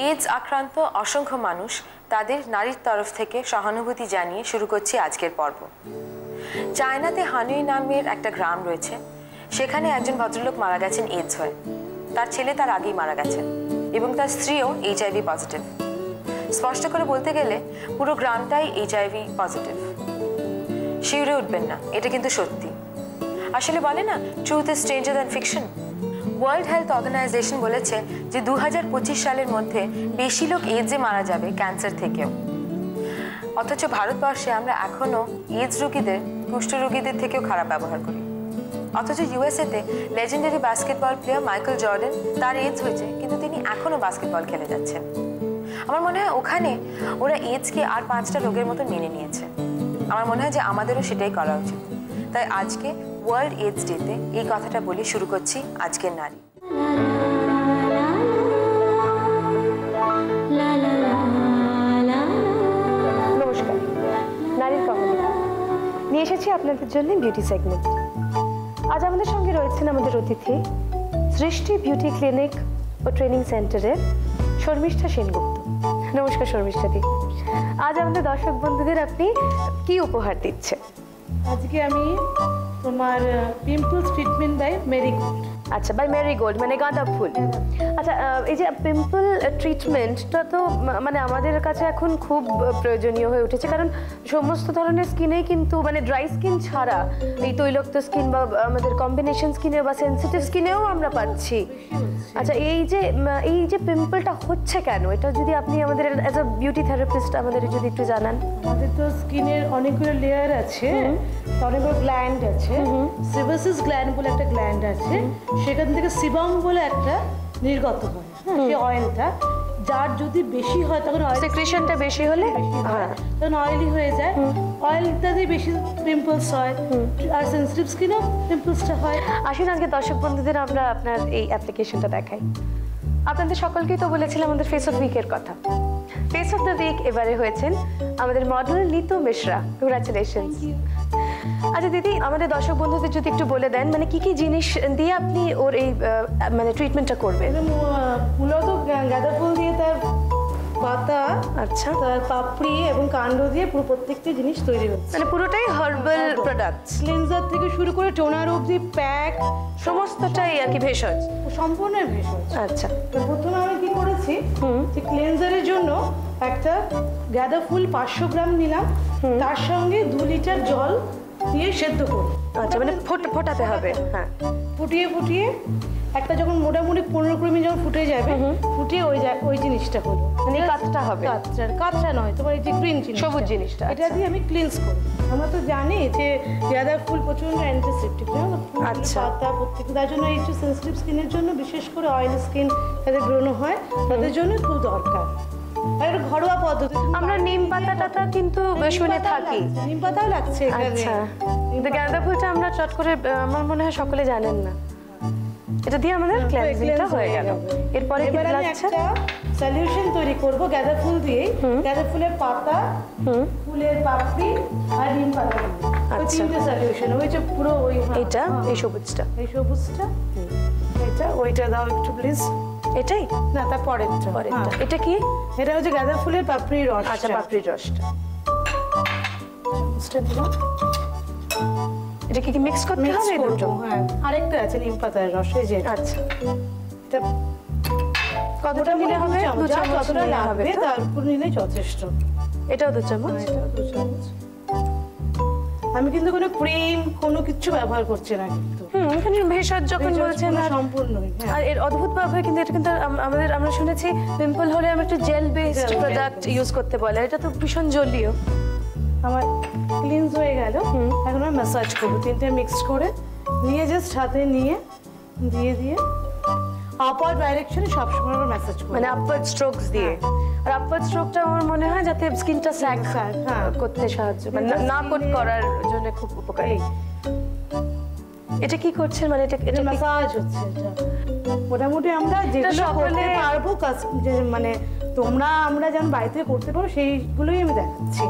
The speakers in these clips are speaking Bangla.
এইডস আক্রান্ত অসংখ্য মানুষ তাদের নারীর তরফ থেকে সহানুভূতি জানিয়ে শুরু করছি আজকের পর্ব। চায়নাতে হানুই নামের একটা গ্রাম রয়েছে, সেখানে একজন ভদ্রলোক মারা গেছেন এইডস হয়ে। তার ছেলে তার আগেই মারা গেছেন এবং তার স্ত্রীও HIV পজিটিভ। স্পষ্ট করে বলতে গেলে পুরো গ্রামটাই HIV পজিটিভ। শিউরে উঠবেন না, এটা কিন্তু সত্যি। আসলে বলে না, truth is stranger than fiction. World Health Organization বলেছে যে 2025 সালের মধ্যে বেশি লোক এইডসে মারা যাবে ক্যান্সার থেকেও। অথচ ভারতবর্ষে আমরা এখনো এইডস রোগীদের কুষ্ঠ রোগীদের থেকেও খারাপ ব্যবহার করি। অথচ ইউএসএতে legendary basketball player Michael Jordan, তার এইডস হয়েছে কিন্তু তিনি এখনো বাস্কেটবল খেলে যাচ্ছেন। আমার মনে হয় ওখানে ওরা এইডসকে আর 5টা রোগের মতো মেনে নিয়েছে। আমার মনে হয় যে আমাদেরও সেটাই করা উচিত। তাই আজকে ওয়ার্ল্ড এইডস ডেতে এই কথাটা বলে শুরু করছি আজকের নারী। নমস্কার, নারীর কমিউনিটি নিয়ে এসেছি আপনাদের জন্য বিউটি সেগমেন্ট। আজ আমাদের সঙ্গে রয়েছেন আমাদের অতিথি সৃষ্টি বিউটি ক্লিনিক ও ট্রেনিং সেন্টারের শর্মিষ্ঠা সেনগুপ্ত। নমস্কার শর্মিষ্ঠাদি, আজ আমাদের দর্শক বন্ধুদের আপনি কি উপহার দিচ্ছেন? আজকে আমি তোমার পিম্পলস ট্রিটমেন্ট বাই মেরিগোল্ড। আচ্ছা, বাই মেরিগোল্ড মানে গাঁদা ফুল। আচ্ছা, এই যে পিম্পল ট্রিটমেন্টটা তো মানে আমাদের কাছে এখন খুব প্রয়োজনীয় হয়ে উঠেছে, কারণ সমস্ত ধরনের স্কিনেই কিন্তু মানে ড্রাই স্কিন ছাড়া এই তৈলাক্ত স্কিন বা আমাদের কম্বিনেশন স্কিনে বা সেন্সিটিভ স্কিনেও আমরা পাচ্ছি। আচ্ছা, এই যে পিম্পলটা হচ্ছে কেন, এটা যদি আপনি আমাদের অ্যাজ আ বিউটি থেরাপিস্ট আমাদের যদি একটু জানান। আমাদের তো স্কিনের অনেকগুলো লেয়ার আছে, অনেকগুলো গ্ল্যান্ড আছে। সেবাসিস গ্ল্যান্ড বলে একটা গ্ল্যান্ড আছে, সেখান থেকে সিবাম বলে একটা নির্গত হয়। সেই অয়েলটা যার যদি বেশি হয় তখন অয়েল সেক্রেশনটা বেশি হলে তখন অয়েলি হয়ে যায়। অয়েলটাতে বেশি পিম্পলস হয়, আর সেন্সিটিভ স্কিনেও পিম্পলসটা হয়। আসুন আজকে দর্শক বন্ধুদের আমরা আপনার এই অ্যাপ্লিকেশনটা দেখাই। আপনাদের সকলকেই তো বলেছিলাম আমাদের ফেস অফ উইকের কথা। ফেস অফ দ্য উইক এবারে হয়েছেন আমাদের মডেল নিতু মিশ্রা। কংগ্রাচুলেশনস। আচ্ছা দিদি, আমাদের দর্শক বন্ধুদের যদি একটু বলে দেন মানে কি কি জিনিস দিয়ে আপনি ওর এই মানে ট্রিটমেন্টটা করবেন? মূলত গাঁদা ফুল দিয়ে তার পাতা, আচ্ছা, তার পাপড়ি এবং কাণ্ড দিয়ে পুরো প্রত্যেকটি জিনিস তৈরি হচ্ছে, মানে পুরোটাই হার্বাল প্রোডাক্টস। ক্লিনজার থেকে শুরু করে টোনার অবধি প্যাক সমস্তটাই আর কি ভেষজ, সম্পূর্ণ ভেষজ। আচ্ছা, তো প্রথমে আমি কি করেছি যে ক্লিনজারের জন্য একটা গাঁদা ফুল 500 গ্রাম নিলাম, তার সঙ্গে 2 লিটার জল দিয়ে সেদ্ধ করব। আচ্ছা, মানে ফোটাতে হবে। হ্যাঁ, ফুটিয়ে একটা যখন মোটামুটি 15-20 মিনিট যখন ফুটে যাবে, ফুটিয়ে ওই জিনিসটা হলো, মানে কাঁচটা হবে। কাঁচটা নয়, তোমার এই যে গ্রিন জিনিস, সবুজ জিনিসটা, এটা দিয়ে আমি ক্লিনস করি। আমরা তো জানি যে গাঁদা ফুল প্রচন্ড অ্যান্টিসেপটিক, আচ্ছা, পাতা প্রত্যেকটা, তার জন্য এই যে সেন্সিটিভ স্কিনের জন্য, বিশেষ করে অয়েল স্কিন যাদের গ্রহণ হয় তাদের জন্য খুব দরকার। আর ঘরোয়া পদ্ধতি, আমরা নিম পাতাটা কিন্তু শুনে থাকি, নিম পাতাও লাগছে। আচ্ছা, কিন্তু গাঁদা ফুলটা আমরা চট করে আমার মনে হয় সকলে জানেন না। এটা দিয়ে আমাদের ক্লিনজিংটা হয়ে গেল। এরপরে কি লাগছে? একটা সলিউশন তৈরি করব গাঁদা ফুল দিয়ে। গাঁদা ফুলের পাতা, ফুলের পাপড়ি আর নিম পাতা, ওই তিনটে সলিউশন। ওই যে পুরো ওই এটা এই সবুজটা, এটা ওইটা দাও একটু প্লিজ। এটাই না, তার পরেরটা। এটা কি? এটা হচ্ছে গাঁদা ফুলের পাপড়ির রস। আচ্ছা, পাপড়ির রসটা এটা কি মিক্স করতে হবে দুটো? হ্যাঁ, আরেকটা আছে নিম পাতার রস, এই যে। আচ্ছা, এটা কতটা নিলে হবে? 2 চামচ যতটা লাগবে তার উপর নিলেই যথেষ্ট। এটাও 2 চামচ। আমি কিন্তু কোনো ক্রিম কোনো কিছু ব্যবহার করছি না, কিন্তু এখানে ভেষজ যখন বলছেন সম্পূর্ণই। আর এর অদ্ভুতভাবে কিন্তু এটা কিন্তু আমরা শুনেছি পিম্পল হলে আমরা একটু জেল বেসড প্রোডাক্ট ইউজ করতে বলে, এটা তো ভীষণ জলীয়। আমার ক্লিনস হয়ে গেল, এখন আমি ম্যাসাজ করবো। 3টে মিক্সড করে নিয়ে জাস্ট হাতে নিয়ে দিয়ে আপার ডাইরেকশনে সবসময় আমরা ম্যাসাজ করি, মানে আপার স্ট্রোকস দিয়ে। আর আপার স্ট্রোকটা আমার মনে হয় যাতে স্কিনটা স্যাগ করতে সাহায্য, মানে না কোট করার জন্য খুব উপকারী। এটা কি করছেন? মানে এটা ম্যাসাজ হচ্ছে। এটা মোটামুটি আমরা যেগুলো করতে পারবো, মানে আমরা যেন বাড়িতে করতে পারবো সেইগুলোই আমি দেখাচ্ছি।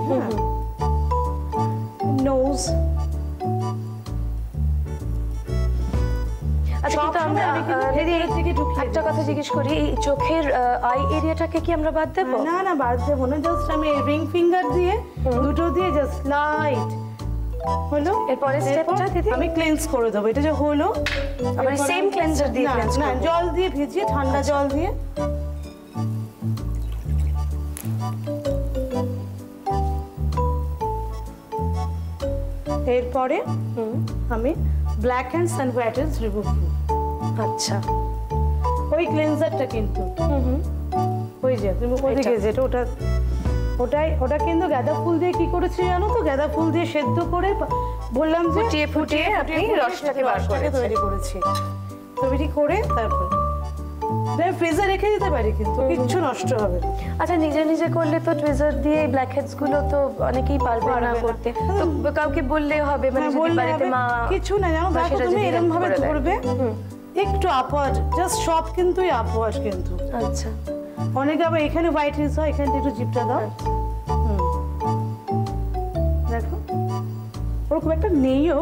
নোজ, আচ্ছা কিন্তু আমরা দিদি একটা কথা জিজ্ঞেস করি, এই চোখের আই এরিয়াটাকে কি আমরা বাদ দেবো? না না বাদ দেবো না, জাস্ট আমি রিং ফিঙ্গার দিয়ে দুটো দিয়ে জাস্ট লাইট হলো। এরপরে স্টেপটা দিদি আমি ক্লেন্স করে দেবো। এটা যে হলো আবার সেম ক্লেন্সার দিয়ে ক্লেন্স না করব? জল দিয়ে ভিজিয়ে, ঠান্ডা জল দিয়ে এরপরে আমি black hands and whites remove করব। আচ্ছা ওই ক্লেন্সারটা কিন্তু ওই যে তুমি ওদিকে যেটা ওটা কিন্তু গাঁদা ফুল দিয়ে কি করেছি জানো তো? গাঁদা ফুল দিয়ে সেদ্ধ করে বললাম যে ফুটিয়ে আপনি রসটাকে বার রসটাকে তৈরি করেছি। তৈরি করে তারপর ফ্রিজে রেখে দিতে পারি, কিন্তু কিচ্ছু নষ্ট হবে না। আচ্ছা নিজে নিজে করলে তো টুইজার দিয়ে ব্ল্যাক হেডস গুলো তো অনেকেই পারবে না করতে, তো কাউকে বললে হবে? মানে যদি বললে বাড়িতে হবে, মা কিছু না জানো, দেখো তুমি এরকম ভাবে ধরবে একটু আপওয়ার্ড, জাস্ট সব কিন্তু আপওয়ার্ড কিন্তু। আচ্ছা অনেকে আবার এখানে হোয়াইট রিস হয়, এখানে একটু জিপটা দাও। দেখো ওর খুব একটা নেইও,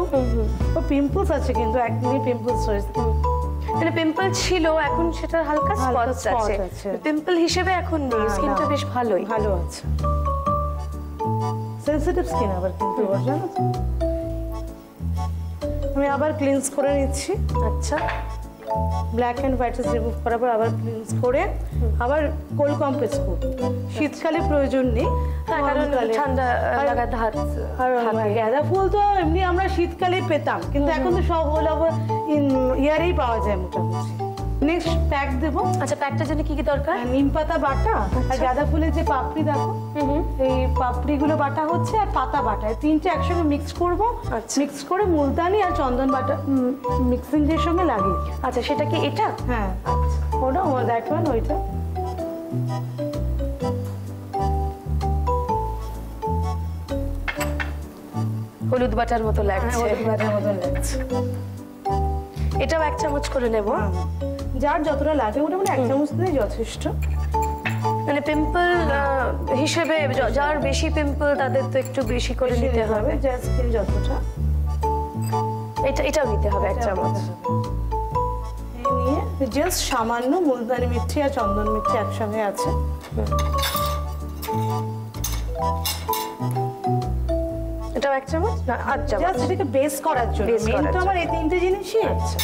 ও পিম্পলস আছে কিন্তু একদমই পিম্পলস হয়েছে। মানে পিম্পল ছিল, এখন সেটা হালকা স্পটস আছে, পিম্পল হিসেবে এখন নেই, স্কিনটা বেশ ভালোই ভালো আছে। সেনসিটিভ স্কিন আবার কিন্তু ওর, জানো তো। আমি আবার ক্লিনস করে নিচ্ছি। আচ্ছা ব্ল্যাক অ্যান্ড হোয়াইট রিমুভ করার পর আবার ক্লিনস করে আবার কোল্ড কমপ্রেস করব। শীতকালে প্রয়োজন নেই, হ্যাঁ কারণ ঠান্ডা লাগাতে হাত আর গাঁদা ফুল তো এমনি আমরা শীতকালে পেতাম, কিন্তু এখন তো সব হল আবার ইয়ারেই পাওয়া যায় মোটামুটি। নেক্সট প্যাক দেবো। আচ্ছা প্যাকটার জন্য কি কি দরকার? নিম পাতা বাটা আর গাঁদা ফুলের যে পাপড়ি দেখো, এই পাপড়িগুলো বাটা হচ্ছে আর পাতা বাটা, এই তিনটে একসঙ্গে মিক্স করবো। মিক্স করে মুলতানি আর চন্দন বাটা মিক্সিং এর সঙ্গে লাগিয়ে। আচ্ছা সেটা কি এটা? হ্যাঁ ওটা দেখবেন ওইটা। হলুদ বাটার মতো লাগছে, হলুদ বাটার মতো লাগছে। এটাও 1 চামচ করে নেব। যার যতটা লাগে মোটামুটি 1 চামচ দিলেই যথেষ্ট। মানে পিম্পল হিসেবে যার বেশি পিম্পল তাদের তো একটু বেশি করে নিতে হবে, যার স্কিন যতটা। এটাও নিতে হবে 1 চামচ। এই নিয়ে জাস্ট সামান্য মুলতানি মিষ্টি আর চন্দন মিষ্টি একসঙ্গে আছে। এটাও 1 চামচ না 8 চামচ? জাস্ট এটাকে বেস করার জন্য। মেইন তো আমার এই তিনটে জিনিসই। আচ্ছা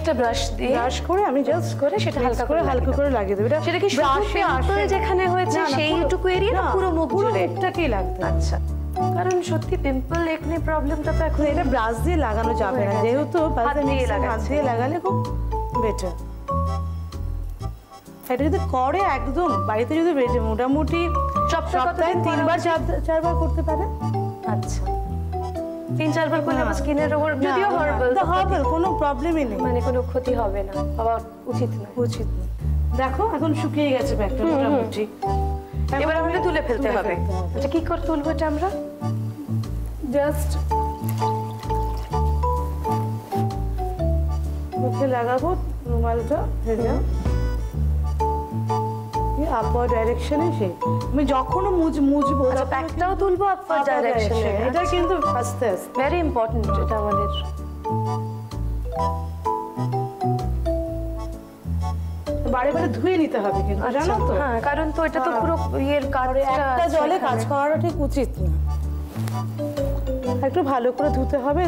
একটা ব্রাশ দিয়ে ব্রাশ করে আমি জাস্ট করে সেটা হালকা করে লাগিয়ে দেব। সেটা কি পিম্পল যেখানে হয়েছে সেইটুকু এরিয়া না পুরো মুখ জুড়ে? মুখটাকেই লাগবে। আচ্ছা কারণ সত্যি পিম্পল একনি প্রবলেমটা তো এখন এটা ব্রাশ দিয়ে লাগানো যাবে না, যেহেতু হাত দিয়ে লাগালে খুব বেটার। এটা যদি করে একদম বাড়িতে যদি মোটামুটি সপ্তাহে 3বার 4বার করতে পারে। আচ্ছা 3-4 বার করলে আমার স্কিনের উপর যদিও হার্বাল কোনো প্রবলেমই নেই, মানে কোনো ক্ষতি হবে না, হওয়া উচিত না। দেখো এখন শুকিয়ে গেছে ব্যাগটা মোটামুটি। এবার আমাকে তুলে ফেলতে হবে। আচ্ছা কি করে তুলবো এটা আমরা? জাস্ট মুখে লাগাবো রুমালটা ভেজা, আপওয়ার্ড ডাইরেকশনে। আমি যখনও মুছবো প্যাকটাও তুলবো আপওয়ার্ড ডাইরেকশনে। এটা কিন্তু আস্তে আস্তে ভেরি ইম্পর্টেন্ট, এটা আমাদের বারে বারে ধুয়ে নিতে হবে কিন্তু, জানো তো। হ্যাঁ কারণ তো এটা তো পুরো ইয়ের একটা জলে কাজ করাটা ঠিক উচিত না, একটু ভালো করে ধুতে হবে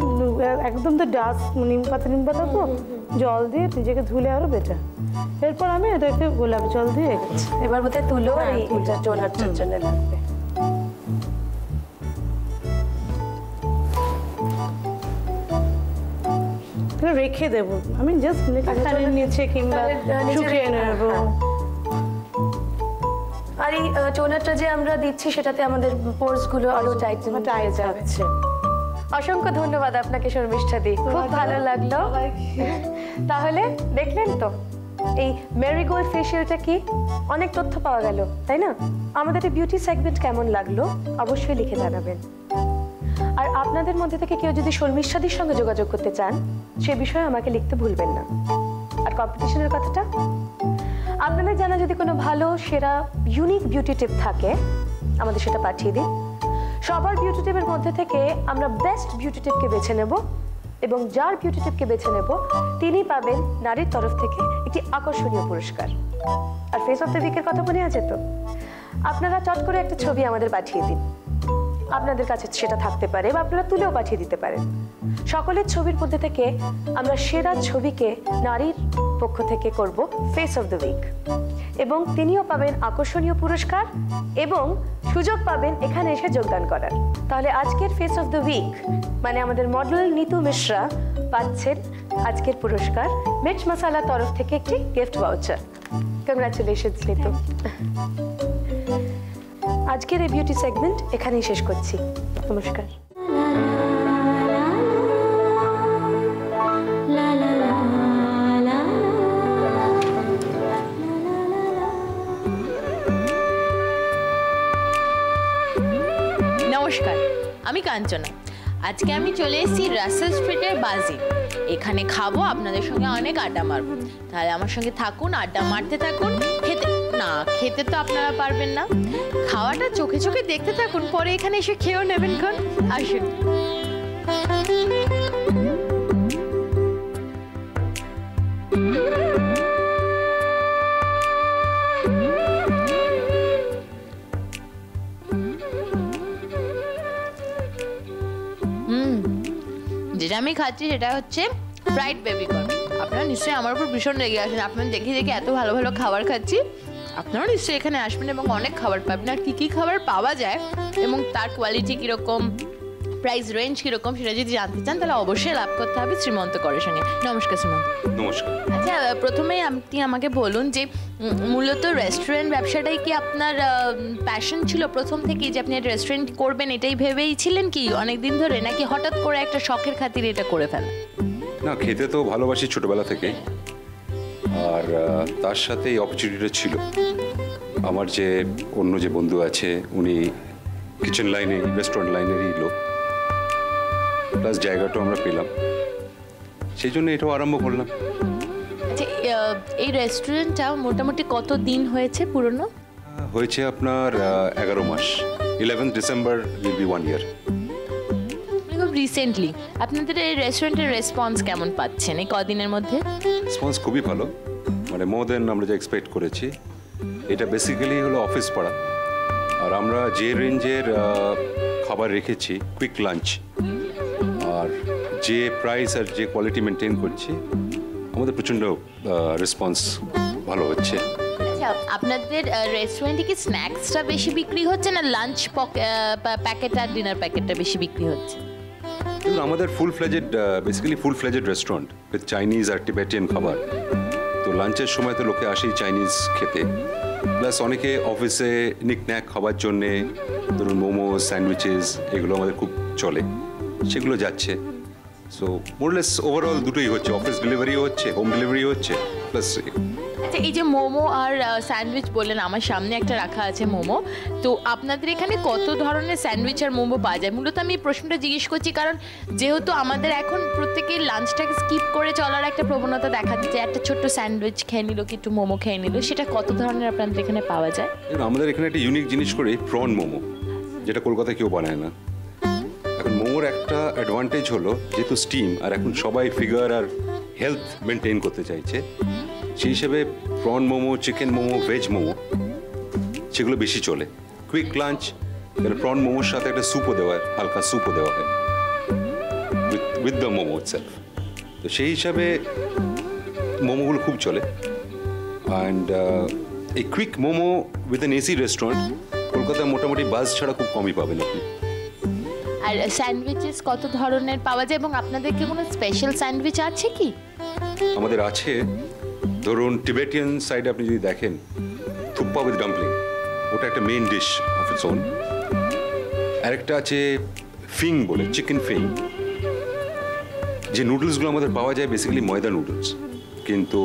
একদম। তো ডাস্ট নিম পাতা তো জল দিয়ে নিজেকে ধুলে আরো বেটার। এরপর আমি এটাকে গোলাপ জল দিয়ে এবার বোধহয় তুলো এটা টোনারটার জন্য লাগবে। রেখে দেবো আমি, জাস্ট নিচে কিংবা শুকিয়ে নেব। আর এই টোনারটা যে আমরা দিচ্ছি সেটাতে আমাদের পোরস গুলো আরো টাইট হয়ে যাচ্ছে। অসংখ্য ধন্যবাদ আপনাকে শর্মিষ্ঠা দি, খুব ভালো লাগলো। তাহলে দেখলেন তো এই মেরিগোল্ড ফেশিয়ালটা কি, অনেক তথ্য পাওয়া গেল তাই না? আমাদের এই বিউটি সেগমেন্ট কেমন লাগলো অবশ্যই লিখে জানাবেন। আর আপনাদের মধ্যে থেকে কেউ যদি শর্মিষ্ঠাদির সঙ্গে যোগাযোগ করতে চান সে বিষয়ে আমাকে লিখতে ভুলবেন না। আর কম্পিটিশনের কথাটা, আপনাদের জানা যদি কোনো ভালো সেরা ইউনিক বিউটি টিপ থাকে আমাদের সেটা পাঠিয়ে দিন। সবার বিউটি টিপের মধ্যে থেকে আমরা বেস্ট বিউটি টিপকে বেছে নেব এবং যার বিউটি টিপকে বেছে নেব তিনি পাবেন নারীর তরফ থেকে একটি আকর্ষণীয় পুরস্কার। আর ফেস অফ দ্য উইকের কথা মনে আছে তো? আপনারা চট করে একটা ছবি আমাদের পাঠিয়ে দিন। আপনাদের কাছে সেটা থাকতে পারে বা আপনারা তুলেও পাঠিয়ে দিতে পারেন। সকলের ছবির মধ্যে থেকে আমরা সেরা ছবিকে নারীর পক্ষ থেকে করব ফেস অফ দ্য উইক এবং তিনিও পাবেন আকর্ষণীয় পুরস্কার এবং সুযোগ পাবেন এখানে এসে যোগদান করার। তাহলে আজকের ফেস অফ দ্য উইক মানে আমাদের মডেল নিতু মিশ্রা পাচ্ছেন আজকের পুরস্কার মির্চ মশালা তরফ থেকে একটি গিফট ভাউচার। কংগ্রাচুলেশনস নিতু। আজকের এই বিউটি সেগমেন্ট এখানেই শেষ করছি। নমস্কার। নমস্কার, আমি কাঞ্চনা। আজকে আমি চলে এসেছি রাসেল স্ট্রিটের বাজি। এখানে খাবো, আপনাদের সঙ্গে অনেক আড্ডা মারবো। তাহলে আমার সঙ্গে থাকুন, আড্ডা মারতে থাকুন। খেতে তো আপনারা পারবেন না, খাওয়াটা চোখে চোখে দেখতে থাকুন, পরে এখানে এসে খেয়েও নেবেন। কোন আসুন। যেটা আমি খাচ্ছি সেটা হচ্ছে ফ্রাইড বেবিকর্ন। আপনারা নিশ্চয়ই আমার উপর ভীষণ রেগে আসেন। আপনারা দেখে দেখে এত ভালো ভালো খাবার খাচ্ছি, আপনারাও নিশ্চয়ই এখানে আসবেন এবং অনেক খাবার পাবেন। আর কী খাবার পাওয়া যায় এবং তার কোয়ালিটি কীরকম, প্রাইস রেঞ্জ কীরকম, সেটা যদি জানতে চান তাহলে অবশ্যই লাভ করতে হবে শ্রীমন্ত করের সঙ্গে। নমস্কার শ্রীমন্ত। নমস্কার। আচ্ছা, প্রথমেই আপনি আমাকে বলুন যে মূলত রেস্টুরেন্ট ব্যবসাটাই কি আপনার প্যাশন ছিল প্রথম থেকেই, যে আপনি একটা রেস্টুরেন্ট করবেন এটাই ভেবেই ছিলেন কি অনেক দিন ধরে, নাকি হঠাৎ করে একটা শখের খাতিরে এটা করে ফেলেন? না, খেতে তো ভালোবাসি ছোটবেলা থেকে, আর তার সাথে এই অপরচুনিটিটা ছিল। আমার যে অন্য যে বন্ধু আছে উনি কিচেন লাইনে, রেস্টুরেন্ট লাইনেরই লোক, প্লাস জায়গাটাও আমরা পেলাম, সেই জন্য এটাও আরম্ভ করলাম। আচ্ছা, এই রেস্টুরেন্টটা মোটামুটি কত দিন হয়েছে পুরনো? হয়েছে আপনার 11 মাস। 11 ডিসেম্বর উইল বি 1 ইয়ার। খুব রিসেন্টলি আপনাদের এই রেস্টুরেন্টের রেসপন্স কেমন পাচ্ছেন এই কদিনের মধ্যে? রেসপন্স খুবই ভালো, মানে মোর দেন আমরা যা এক্সপেক্ট করেছি। এটা বেসিক্যালি হলো অফিস পাড়া, আর আমরা যে রেঞ্জের খাবার রেখেছি, কুইক লাঞ্চ, আর যে প্রাইস আর যে কোয়ালিটি মেনটেন করছি, আমাদের প্রচণ্ড রেসপন্স ভালো হচ্ছে। আচ্ছা, আপনাদের রেস্টুরেন্টে কি স্ন্যাক্সটা বেশি বিক্রি হচ্ছে না লাঞ্চ প্যাকেট আর ডিনার প্যাকেটটা বেশি বিক্রি হচ্ছে? আমাদের basically full fledged restaurant with Chinese আর টিবেটিয়ান খাবার। তো লাঞ্চের সময় তো লোকে আসেই চাইনিজ খেতে, প্লাস অনেকে অফিসে নিকন্যাক খাবার জন্যে, ধরুন মোমো, স্যান্ডউইচেস, এগুলো আমাদের খুব চলে, সেগুলো যাচ্ছে। সো মোরলেস ওভারঅল দুটোই হচ্ছে, অফিস ডেলিভারিও হচ্ছে, হোম ডেলিভারি হচ্ছে, প্লাস। আচ্ছা, এই যে মোমো আর স্যান্ডউইচ বললেন, আমার সামনে একটা রাখা আছে মোমো, তো আপনাদের এখানে কত ধরনের স্যান্ডউইচ আর মোমো পাওয়া যায়? মূলত আমি এই প্রশ্নটা জিজ্ঞেস করছি কারণ যেহেতু আমাদের এখন প্রত্যেকেই লাঞ্চটাকে স্কিপ করে চলার একটা প্রবণতা দেখা দিচ্ছে, একটা ছোট্ট স্যান্ডউইচ খেয়ে নিল কি একটু মোমো খেয়ে নিল, সেটা কত ধরনের আপনাদের এখানে পাওয়া যায়? আমাদের এখানে একটা ইউনিক জিনিস করে প্রন মোমো, যেটা কলকাতায় কেউ বানায় না। এখন মোমোর একটা অ্যাডভান্টেজ হলো যেহেতু স্টিম, আর এখন সবাই ফিগার আর হেলথ মেনটেন করতে চাইছে, সেই হিসেবে prawn momo, chicken momo, veg momo সেগুলো বেশি চলে। কুইক লাঞ্চ, প্রন মোমোর সাথে একটা স্যুপও দেওয়া হয়, হালকা স্যুপও দেওয়া হয় উইথ দ্য মোমো ইটসেলফ। তো সেই হিসাবে মোমোগুলো খুব চলে। অ্যান্ড এই quick momo with an AC restaurant কলকাতায় মোটামুটি বাস ছাড়া খুব কমই পাবেন আপনি। আর স্যান্ডউইচেস কত ধরনের পাওয়া যায় এবং আপনাদের কি কোনো স্পেশাল স্যান্ডউইচ আছে কি? আমাদের আছে, ধরুন টিবেটিয়ান সাইডে আপনি যদি দেখেন, থুপ্পা উইথ ডাম্পলিং, ওটা একটা main dish of its own. আরেকটা আছে ফিং বলে, চিকেন ফিং। যে নুডলসগুলো আমাদের পাওয়া যায় বেসিক্যালি ময়দা নুডলস, কিন্তু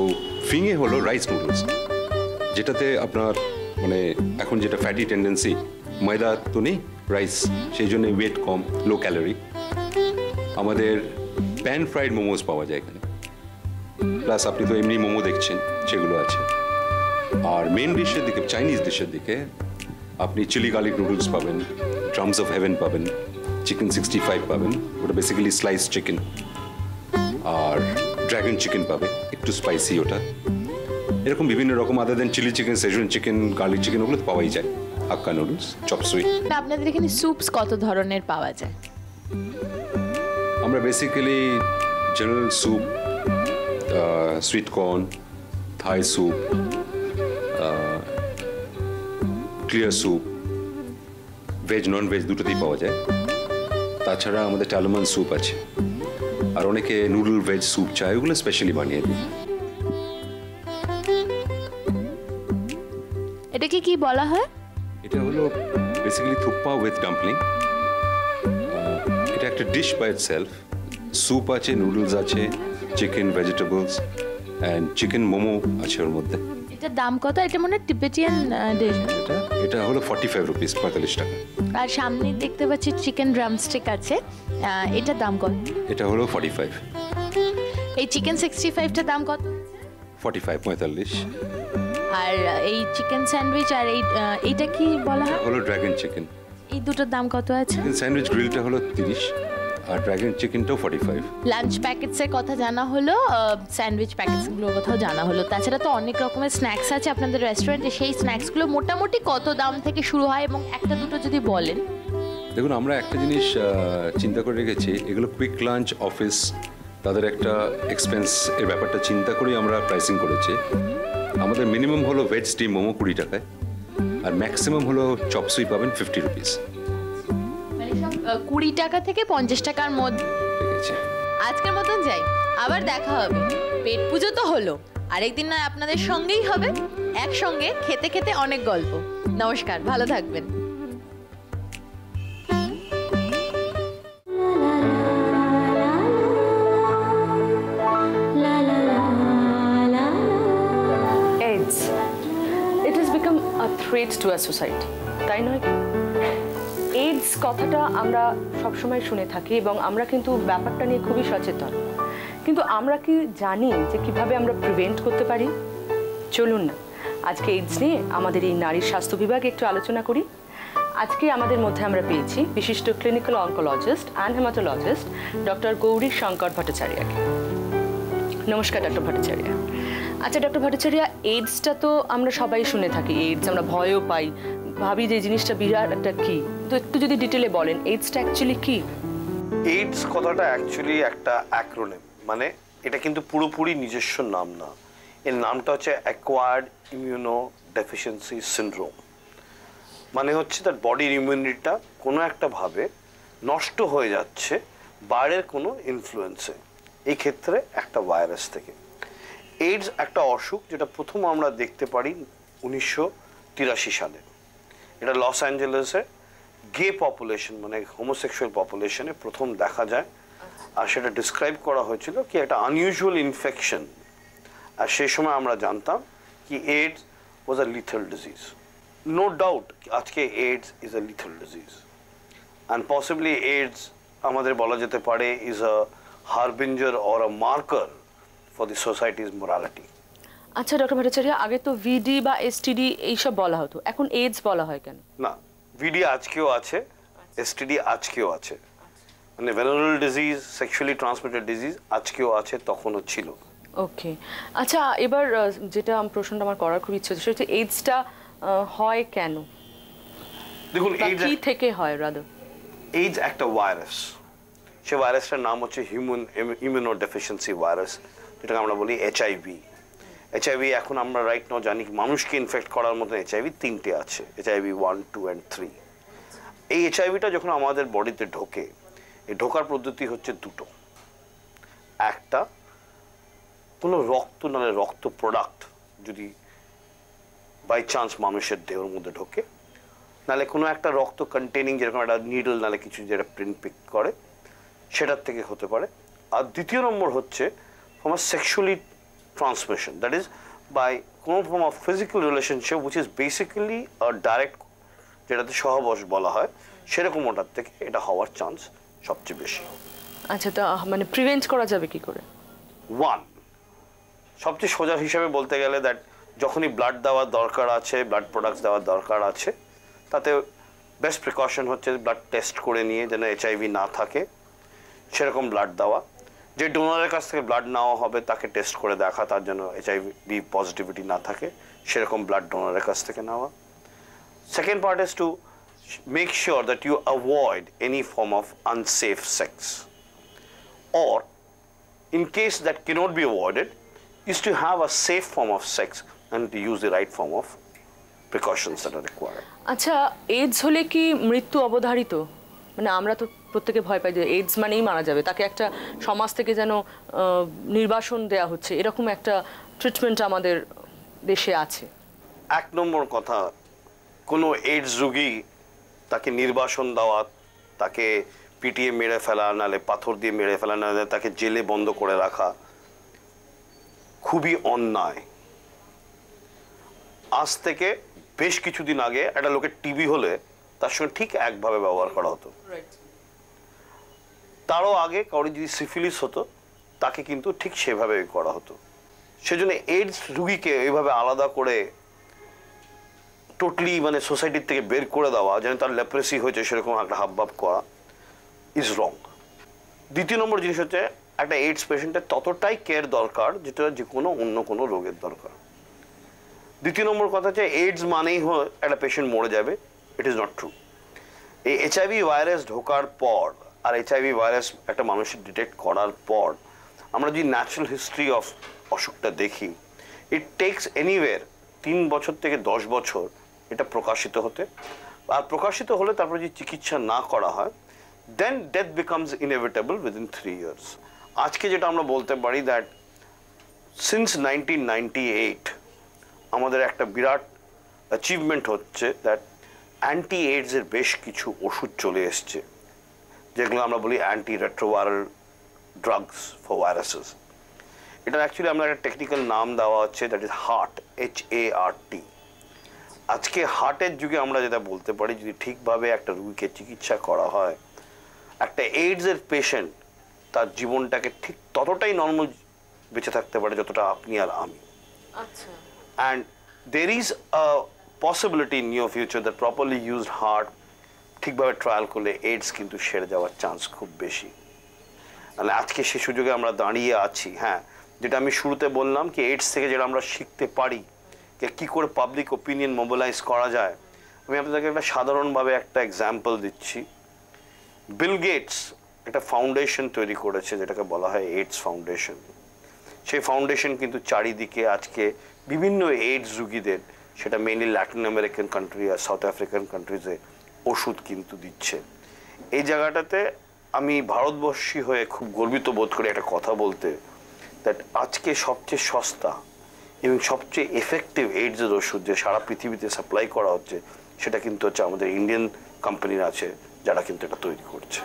ফিংয়ে হলো রাইস নুডলস, যেটাতে আপনার মানে এখন যেটা ফ্যাটি টেন্ডেন্সি, ময়দা তো নেই, রাইস, সেই জন্য ওয়েট কম, লো ক্যালোরি। আমাদের প্যান ফ্রাইড মোমোস পাওয়া যায় এখানে, প্লাস আপনি তো এমনি মোমো দেখছেন, সেগুলো আছে। আর মেন ডিশের দিকে, চাইনিজ ডিশের দিকে আপনি চিলি গার্লিক নুডলস পাবেন, ড্রামস অফ হেভেন পাবেন, চিকেন 65 পাবেন, ওটা বেসিক্যালি স্লাইস চিকেন, আর ড্রাগন চিকেন পাবে, একটু স্পাইসি ওটা। এরকম বিভিন্ন রকম other than chilli chicken, Schezwan chicken, garlic chicken, ওগুলো তো পাওয়াই যায়। হাক্কা নুডলস, চপ সুই। আপনাদের এখানে স্যুপস কত ধরনের পাওয়া যায়? আমরা basically general soup, sweet corn, Thai soup, clear soup, veg non veg দুটোতেই পাওয়া যায়। তাছাড়া আমাদের টালমান স্যুপ আছে, আর অনেকে নুডল ভেজ স্যুপ চায়, ওগুলো স্পেশালি বানিয়ে দিই। এটাকে কি বলা হয়? এটা হলো বেসিক্যালি থুপ্পা উইথ ডাম্পলিং। এটা একটা ডিশ বাই ইটসেলফ। স্যুপ আছে, নুডলস আছে, chicken, vegetables and chicken momo আছে ওর মধ্যে। এটার দাম কত? এটা মনে হয় টিবেটিয়ান ডিশ। এটা হলো 45 রুপিস, 45 টাকা। আর সামনে দেখতে পাচ্ছি চিকেন ড্রামস্টিক আছে, এটার দাম কত? এটা হলো 45। এই চিকেন 65টার দাম কত? 45, 45। আর এই চিকেন স্যান্ডউইচ আর এইটা কি বলা হয়? হলো ড্রাগন চিকেন। এই দুটোর দাম কত আছে? চিকেন স্যান্ডউইচ গ্রিলটা হলো 30, আর ড্রাগন চিকেনটাও 45। লাঞ্চ প্যাকেটসের কথা জানা হলো, স্যান্ডউইচ প্যাকেটসগুলোর কথাও জানা হলো। তাছাড়া তো অনেক রকমের স্ন্যাক্স আছে আপনাদের রেস্টুরেন্টে। সেই স্ন্যাক্সগুলো মোটামুটি কত দাম থেকে শুরু হয় এবং একটা দুটো যদি বলেন। দেখুন, আমরা একটা জিনিস চিন্তা করে রেখেছি, এগুলো কুইক লাঞ্চ অফিস, তাদের একটা এক্সপেন্স এর ব্যাপারটা চিন্তা করেই আমরা প্রাইসিং করেছি। আমাদের মিনিমাম হলো ভেজ স্টিম মোমো 20 টাকায়, আর ম্যাক্সিমাম হলো চপ সুই পাবেন 50 রুপিস। মানে সব 20 টাকা থেকে 50 টাকার মধ্যে। ঠিক আছে, আজকের মতন যাই, আবার দেখা হবে। পেট পুজো তো হলো, আরেকদিন নয় আপনাদের সঙ্গেই হবে, একসঙ্গে খেতে খেতে অনেক গল্প। নমস্কার, ভালো থাকবেন। AIDS. It has become a threat to our society. তাই নয়? এইডস কথাটা আমরা সবসময় শুনে থাকি এবং আমরা কিন্তু ব্যাপারটা নিয়ে খুবই সচেতন, কিন্তু আমরা কি জানি যে কিভাবে আমরা প্রিভেন্ট করতে পারি? চলুন না আজকে এইডস নিয়ে আমাদের এই নারীর স্বাস্থ্য বিভাগে একটু আলোচনা করি। আজকে আমাদের মধ্যে আমরা পেয়েছি বিশিষ্ট clinical oncologist and haematologist doctor Gouri Shankar ভট্টাচার্যকে। নমস্কার ডক্টর ভট্টাচার্য। আচ্ছা ডক্টর ভট্টাচার্য, এইডসটা তো আমরা সবাই শুনে থাকি, এইডস আমরা ভয়ও পাই, ভাবি যে জিনিসটা বিরাট একটা কি, তো একটু যদি ডিটেলে বলেন এইডসটা অ্যাকচুয়ালি কি? এইডস কথাটা অ্যাকচুয়ালি একটা অ্যাক্রোনিম, মানে এটা কিন্তু পুরোপুরি নিজস্ব নাম না। এর নামটা হচ্ছে অ্যাকোয়ার্ড ইমিউনো ডেফিসিয়েন্সি সিনড্রোম। মানে হচ্ছে তার বডির ইমিউনিটিটা কোনো একটা ভাবে নষ্ট হয়ে যাচ্ছে বাইরের কোনো ইনফ্লুয়েন্সে, এই ক্ষেত্রে একটা ভাইরাস থেকে। এইডস একটা অসুখ যেটা প্রথম আমরা দেখতে পারি 1983 সালে। এটা লস অ্যাঞ্জেলেসে গে পপুলেশন মানে হোমোসেক্সুয়াল পপুলেশনে প্রথম দেখা যায়, আর সেটা ডিসক্রাইব করা হয়েছিল কি একটা আনইউজুয়াল ইনফেকশন। আর সেই সময় আমরা জানতাম কি এইডস ওয়াজ আ লিথেল ডিজিজ। নো ডাউট আজকে AIDS is a lethal disease, and possibly AIDS আমাদের বলা যেতে পারে is a harbinger or a marker for the societies morality. আচ্ছা ডক্টর ভট্টাচার্য, আগে তো ভিডি বা এসটিডি এইসব বলা হতো, এখন এইডস বলা হয় কেন? না, ভিডি আজকেও আছে, এসটিডি আজকেও আছে, মানে ভেনারেল ডিজিজ, সেক্সুয়ালি ট্রান্সমিটেড ডিজিজ আজকেও আছে, তখনও ছিল। ওকে, আচ্ছা এবার যেটা প্রশ্নটা আমার করার খুব ইচ্ছে হচ্ছে সেটা হচ্ছে এইডসটা হয় কেন? দেখুন, কি থেকে হয় রাদার? এইডস একটা ভাইরাস, সে ভাইরাসটার নাম হচ্ছে হিউম্যান ইমিউনো ডেফিসিয়েন্সি ভাইরাস, যেটাকে আমরা বলি এইচআইভি। এইচআইভি এখন আমরা রাইট নাও জানি মানুষকে ইনফেক্ট করার মতো এইচআইভি 3টে আছে, এইচআইভি 1, 2 and 3। এই এইচআইভিটা যখন আমাদের বডিতে ঢোকে, এই ঢোকার পদ্ধতি হচ্ছে দুটো। একটা কোনো রক্ত নালে রক্ত প্রোডাক্ট যদি বাই চান্স মানুষের দেহের মধ্যে ঢোকে, নালে কোনো একটা রক্ত কন্টেনিং যেরকম একটা নিডল নালে কিছু যেটা প্রিন্ট পিক করে সেটার থেকে হতে পারে। আর দ্বিতীয় নম্বর হচ্ছে from a sexually transmission, that is by কোনো from a physical relationship which is basically a direct, যেটাতে সহবাস বলা হয়, সেরকম ওটার থেকে এটা হওয়ার চান্স সবচেয়ে বেশি। আচ্ছা, তা মানে প্রিভেন্ট করা যাবে কি করে? ওয়ান, সবচেয়ে সোজা হিসাবে বলতে গেলে দ্যাট যখনই ব্লাড দেওয়ার দরকার আছে, ব্লাড প্রোডাক্টস দেওয়ার দরকার আছে, তাতে বেস্ট প্রিকশন হচ্ছে ব্লাড টেস্ট করে নিয়ে যেন এইচআইভি না থাকে সেরকম ব্লাড দেওয়া, যে ডোনারের কাছ থেকে ব্লাড নেওয়া হবে তাকে টেস্ট করে দেখা তার জন্য এইচআইভি পজিটিভিটি না থাকে সেরকম ব্লাড ডোনারের কাছ থেকে নেওয়া। Second part is to make sure that you avoid any form of unsafe sex, or in case that cannot be avoided is to have a safe form of sex and to use the right form of precautions that are required. আচ্ছা, এইডস হলে কি মৃত্যু অবধারিত? মানে আমরা তো প্রত্যেকে ভয় পাই যে এইডস মানেই মারা যাবে, তাকে একটা সমাজ থেকে যেন নির্বাসন দেয়া হচ্ছে, এরকম একটা ট্রিটমেন্ট আমাদের দেশে আছে। এক নম্বর কথা, কোনো এইডস রোগী তাকে নির্বাসন দেওয়া, তাকে পিটিয়ে মেরে ফেলা, নালে পাথর দিয়ে মেরে ফেলা, নালে তাকে জেলে বন্ধ করে রাখা খুবই অন্যায়। আজ থেকে বেশ কিছুদিন আগে একটা লোকের টিবি হলে তার সঙ্গে ঠিক একভাবে ব্যবহার করা হতো। তারও আগে কারো যদি সিফিলিস হতো তাকে কিন্তু ঠিক সেভাবে করা হতো। সেজন্য এইডস রুগীকে এইভাবে আলাদা করে টোটালি মানে সোসাইটির থেকে বের করে দেওয়া, যেন তার লেপ্রেসি হয়েছে সেরকম একটা হাবভাব করা ইজ রং। দ্বিতীয় নম্বর জিনিস হচ্ছে, একটা এইডস পেশেন্টের ততটাই কেয়ার দরকার যেটা যে কোনো অন্য কোনো রোগের দরকার। দ্বিতীয় নম্বর কথা হচ্ছে, এইডস মানেই একটা পেশেন্ট মরে যাবে, ইট ইজ নট ট্রু। এই এইচআইভি ভাইরাস ঢোকার পর আর এইচআইভি ভাইরাস একটা মানুষের ডিটেক্ট করার পর আমরা যদি ন্যাচারাল হিস্ট্রি অফ অসুখটা দেখি, ইট টেকস এনিওয়ের 3 বছর থেকে 10 বছর এটা প্রকাশিত হতে। আর প্রকাশিত হলে তারপরে যদি চিকিৎসা না করা হয়, then death becomes inevitable within 3 years. আজকে যেটা আমরা বলতে পারি দ্যাট সিন্স 1998 আমাদের একটা বিরাট অ্যাচিভমেন্ট হচ্ছে দ্যাট অ্যান্টি এইডসের বেশ কিছু ওষুধ চলে এসছে, যেগুলো আমরা বলি anti retroviral drugs for viruses. এটা অ্যাকচুয়ালি আমরা একটা টেকনিক্যাল নাম দেওয়া হচ্ছে, দ্যাট ইজ হার্ট, HART। আজকে হার্টের যুগে আমরা যেটা বলতে পারি, যদি ঠিকভাবে একটা রোগীকে চিকিৎসা করা হয়, একটা এইডসের পেশেন্ট তার জীবনটাকে ঠিক ততটাই নর্মাল বেঁচে থাকতে পারে যতটা আপনি আর আমি। আচ্ছা। And there is a possibility in near future that properly used heart ঠিকভাবে ট্রায়াল করলে এইডস কিন্তু সেরে যাওয়ার চান্স খুব বেশি। মানে আজকে সে সুযোগে আমরা দাঁড়িয়ে আছি। হ্যাঁ, যেটা আমি শুরুতে বললাম কি এইডস থেকে যেটা আমরা শিখতে পারি, কি করে পাবলিক ওপিনিয়ন মোবিলাইজ করা যায়, আমি আপনাদেরকে একটা সাধারণভাবে একটা এক্সাম্পল দিচ্ছি। বিল গেটস একটা ফাউন্ডেশন তৈরি করেছে যেটাকে বলা হয় এইডস ফাউন্ডেশন। সেই ফাউন্ডেশন কিন্তু চারিদিকে আজকে বিভিন্ন এইডস রুগীদের, সেটা মেইনলি ল্যাটিন আমেরিকান কান্ট্রি আর সাউথ আফ্রিকান কান্ট্রিজে ওষুধ কিন্তু দিচ্ছে। এই জায়গাটাতে আমি ভারতবর্ষী হয়ে খুব গর্বিত বোধ করি একটা কথা বলতে, দ্যাট আজকে সবচেয়ে সস্তা এবং সবচেয়ে এফেক্টিভ এইডসের ওষুধ যে সারা পৃথিবীতে সাপ্লাই করা হচ্ছে, সেটা কিন্তু হচ্ছে আমাদের ইন্ডিয়ান কোম্পানির আছে যারা কিন্তু এটা তৈরি করছে।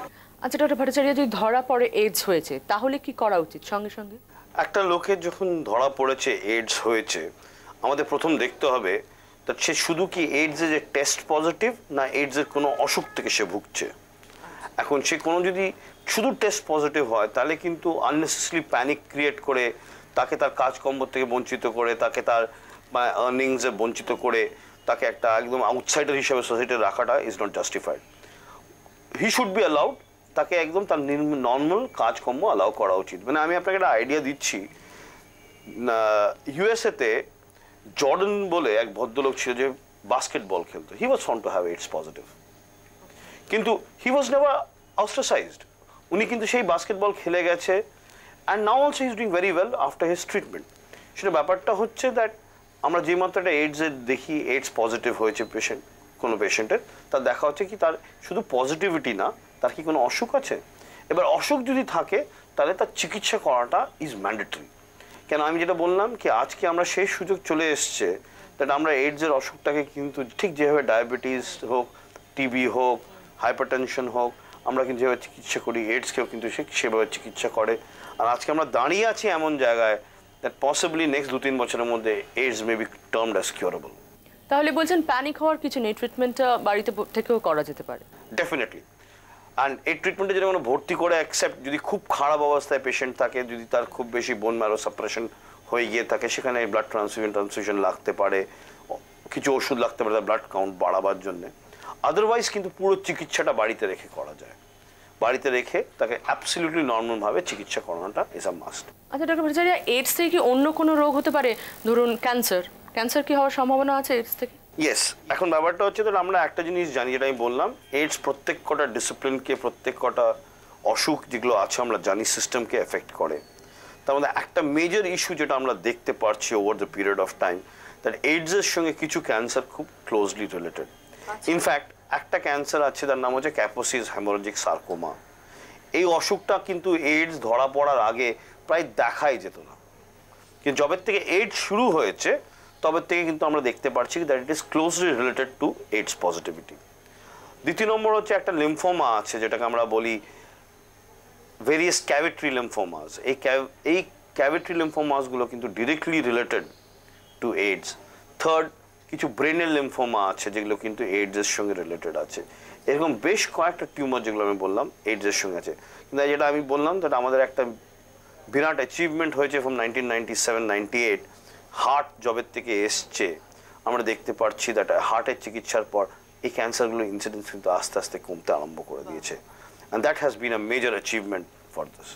আচ্ছা ডক্টর ভট্টাচার্য, যদি ধরা পড়ে এইডস হয়েছে তাহলে কি করা উচিত সঙ্গে সঙ্গে? একটা লোকের যখন ধরা পড়েছে এইডস হয়েছে, আমাদের প্রথম দেখতে হবে তা সে শুধু কি এইডসের যে টেস্ট পজিটিভ, না এইডসের কোনো অসুখ থেকে সে ভুগছে। এখন সে কোনো যদি শুধু টেস্ট পজিটিভ হয় তাহলে কিন্তু আননেসেসারি প্যানিক ক্রিয়েট করে তাকে তার কাজকর্ম থেকে বঞ্চিত করে, তাকে তার আর্নিংসে বঞ্চিত করে, তাকে একটা একদম আউটসাইডার হিসেবে সোসাইটিতে রাখাটা is not justified. He should be allowed, তাকে একদম তার নর্মাল কাজকর্ম অ্যালাউ করা উচিত। মানে আমি আপনাকে একটা আইডিয়া দিচ্ছি, ইউএসএতে জর্ডন বলে এক ভদ্রলোক ছিল যে বাস্কেটবল খেলতো। He was found to have AIDS positive, কিন্তু হি ওয়াজ নেভার অস্ট্রাসাইজড। উনি কিন্তু সেই বাস্কেটবল খেলে গেছে, and now also is doing very well after his treatment. সেটা ব্যাপারটা হচ্ছে দ্যাট আমরা যে মাত্রাটা এইডসের দেখি, এইডস পজিটিভ হয়েছে পেশেন্ট, কোনো পেশেন্টের, তার দেখা হচ্ছে কি তার শুধু পজিটিভিটি না, তার কি কোনো অসুখ আছে। এবার অসুখ যদি থাকে তাহলে তার চিকিৎসা করাটা ইজ ম্যান্ডেটরি। কেন আমি যেটা বললাম কি আজকে আমরা সেই সুযোগ চলে এসছে দ্যাট আমরা এইডসের অসুখটাকে কিন্তু ঠিক যেভাবে ডায়াবেটিস হোক, টিবি হোক, হাইপারটেনশন হোক, আমরা কিন্তু যেভাবে চিকিৎসা করি, এইডসকেও কিন্তু সেভাবে চিকিৎসা করে। আর আজকে আমরা দাঁড়িয়ে আছি এমন জায়গায় দ্যাট পসিবলি নেক্সট 2-3 বছরের মধ্যে AIDS may be termed as curable. তাহলে বলছেন প্যানিক হওয়ার কিছু নেই, ট্রিটমেন্টটা বাড়িতে থেকেও করা যেতে পারে? ডেফিনেটলি। অ্যান্ড এই ট্রিটমেন্টে যদি কোনো ভর্তি করে অ্যাকসেপ্ট, যদি খুব খারাপ অবস্থায় পেশেন্ট থাকে, যদি তার খুব বেশি বোন ম্যারো সাপ্রেশন হয়ে গিয়ে থাকে, সেখানে ব্লাড ট্রান্সফিউশন লাগতে পারে, কিছু ওষুধ লাগতে পারে তার ব্লাড কাউন্ট বাড়াবার জন্য। আদারওয়াইজ কিন্তু পুরো চিকিৎসাটা বাড়িতে রেখে করা যায়, বাড়িতে রেখে তাকে অ্যাবসলিউটলি নর্মালভাবে চিকিৎসা করানোটা ইজ আ মাস্ট। আচ্ছা ডক্টর ভট্টাচার্য, এইডস থেকে কি অন্য কোনো রোগ হতে পারে? ধরুন ক্যান্সার, ক্যান্সার কি হওয়ার সম্ভাবনা আছে এইডস থেকে? ইয়েস, এখন ব্যাপারটা হচ্ছে তো আমরা একটা জিনিস জানি, যেটা আমি বললাম, এইডস প্রত্যেক কটা ডিসিপ্লিনকে, প্রত্যেক কটা অসুখ যেগুলো আছে আমরা জানি সিস্টেমকে এফেক্ট করে। তার মধ্যে একটা মেজর ইস্যু যেটা আমরা দেখতে পারছি over the period of time, that এইডসের সঙ্গে কিছু ক্যান্সার খুব ক্লোজলি রিলেটেড। ইনফ্যাক্ট একটা ক্যান্সার আছে তার নাম হচ্ছে ক্যাপোসিস হেমোরেজিক সার্কোমা। এই অসুখটা কিন্তু এইডস ধরা পড়ার আগে প্রায় দেখাই যেত না, কিন্তু যবে থেকে এইডস শুরু হয়েছে তবে থেকে কিন্তু আমরা দেখতে পাচ্ছি that it is closely related to AIDS positivity. দ্বিতীয় নম্বর হচ্ছে একটা লিম্ফোমা আছে যেটাকে আমরা বলি ভেরিয়াস ক্যাভিটরি লিম্ফোমাস। এই ক্যাভিটরি লিম্ফোমাসগুলো কিন্তু directly related to AIDS. Third, কিছু ব্রেনের লিম্ফোমা আছে যেগুলো কিন্তু এইডসের সঙ্গে রিলেটেড আছে। এরকম বেশ কয়েকটা টিউমার যেগুলো আমি বললাম এইডসের সঙ্গে আছে। কিন্তু যেটা আমি বললাম দ্যাট আমাদের একটা বিরাট অ্যাচিভমেন্ট হয়েছে ফ্রম 1997-98, হার্ট জবের থেকে এসছে আমরা দেখতে পাচ্ছি দ্যাট হার্টের চিকিৎসার পর এই ক্যান্সারগুলো ইনসিডেন্স কিন্তু আস্তে আস্তে কমতে আরম্ভ করে দিয়েছে, and that has been a major achievement for this.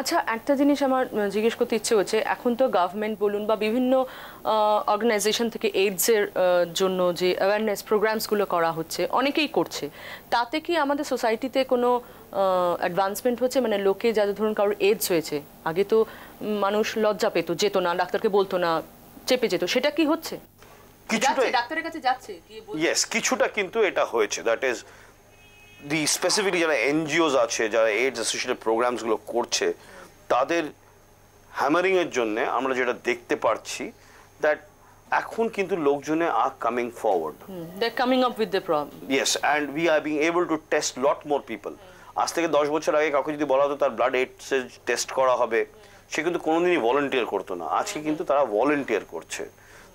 আচ্ছা, একটা জিনিস আমার জিজ্ঞেস করতে ইচ্ছে হচ্ছে, এখন তো গভর্নমেন্ট বলুন বা বিভিন্ন অর্গানাইজেশন থেকে এইডসের জন্য যে অ্যাওয়ারনেস প্রোগ্রামসগুলো করা হচ্ছে, অনেকেই করছে, তাতে কি আমাদের সোসাইটিতে কোনো অ্যাডভান্সমেন্ট হচ্ছে? মানে লোকে যাদের ধরুন কারোর এইডস হয়েছে, আগে তো মানুষ লজ্জা পেত, যেত না, ডাক্তারকে বলতো না, চেপে যেত, সেটা কি হচ্ছে? কিছুটা ডাক্তারের কাছে যাচ্ছে কি? ইয়েস, কিছুটা কিন্তু এটা হয়েছে। দ্যাট ইজ দি স্পেসিফিকলি যারা এনজিওস আছে, যারা এইডস অ্যাসোসিয়েটেড প্রোগ্রামসগুলো করছে, তাদের হ্যামারিংয়ের জন্য আমরা যেটা দেখতে পাচ্ছি দ্যাট এখন কিন্তু লোকজনে আর coming forward, they are coming up with the problem. Yes, and we are being able to test lot more people. আজ থেকে 10 বছর আগে কাউকে যদি বলা হতো তার ব্লাড এইডস টেস্ট করা হবে, সে কিন্তু কোনোদিনই ভলেন্টিয়ার করতো না। আজকে কিন্তু তারা ভলেন্টিয়ার করছে।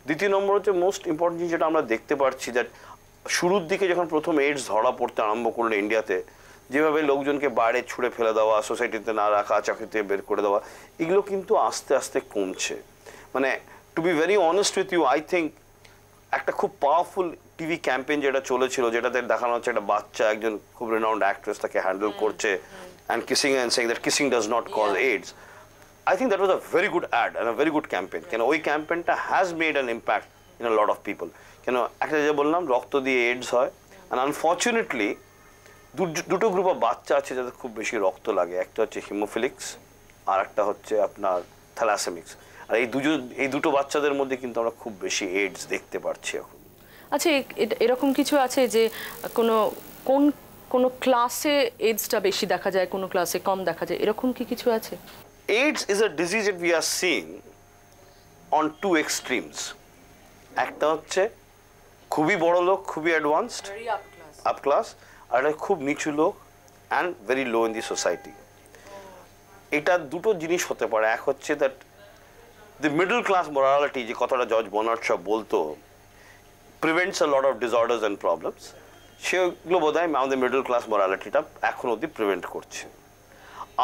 দ্বিতীয় নম্বর হচ্ছে মোস্ট ইম্পর্টেন্ট জিনিস যেটা আমরা দেখতে পাচ্ছি, দ্যাট শুরুর দিকে যখন প্রথম এইডস ধরা পড়তে আরম্ভ করলো ইন্ডিয়াতে, যেভাবে লোকজনকে বাইরে ছুঁড়ে ফেলে দেওয়া, সোসাইটিতে না রাখা, চাকরিতে বের করে দেওয়া, এগুলো কিন্তু আস্তে আস্তে কমছে। মানে to be very honest with you, I think একটা খুব পাওয়ারফুল টিভি ক্যাম্পেইন যেটা চলেছিল, যেটাতে দেখানো হচ্ছে একটা বাচ্চা একজন খুব রেনাউন্ড অ্যাক্ট্রেস তাকে হ্যান্ডেল করছে and kissing and saying that kissing does not cause AIDS. I think that was a very good ad and a very good campaign. কেন ওই ক্যাম্পেইনটা has made an impact in a lot of people. কেন একটা যে বললাম রক্ত দিয়ে এইডস হয়, and unfortunately দুটো গ্রুপ অফ বাচ্চা আছে যাদের খুব বেশি রক্ত লাগে। একটা হচ্ছে হিমোফিলিক্স আর একটা হচ্ছে আপনার থ্যালাসেমিক্স। আর এই দুটো বাচ্চাদের মধ্যে কিন্তু আমরা খুব বেশি এইডস দেখতে পাচ্ছি এখন। আচ্ছা, এরকম কিছু আছে যে কোন ক্লাসে এইডসটা বেশি দেখা যায়, কোন ক্লাসে কম দেখা যায়, এরকম কি কিছু আছে? AIDS is a disease that we are seeing on two extremes. একটা হচ্ছে খুবই বড় লোক, খুবই অ্যাডভান্সড, আপ ক্লাস, আর একটা খুব নিচু লোক and very low in the society. এটা দুটো জিনিস হতে পারে। এক হচ্ছে that the middle class morality, যে কথাটা জর্জ বার্নার্ড শ বলতো, prevents a lot of disorders and problems, সেগুলো বোধ হয় আমাদের মিডল ক্লাস মোরালিটিটা এখন অবধি প্রিভেন্ট করছে।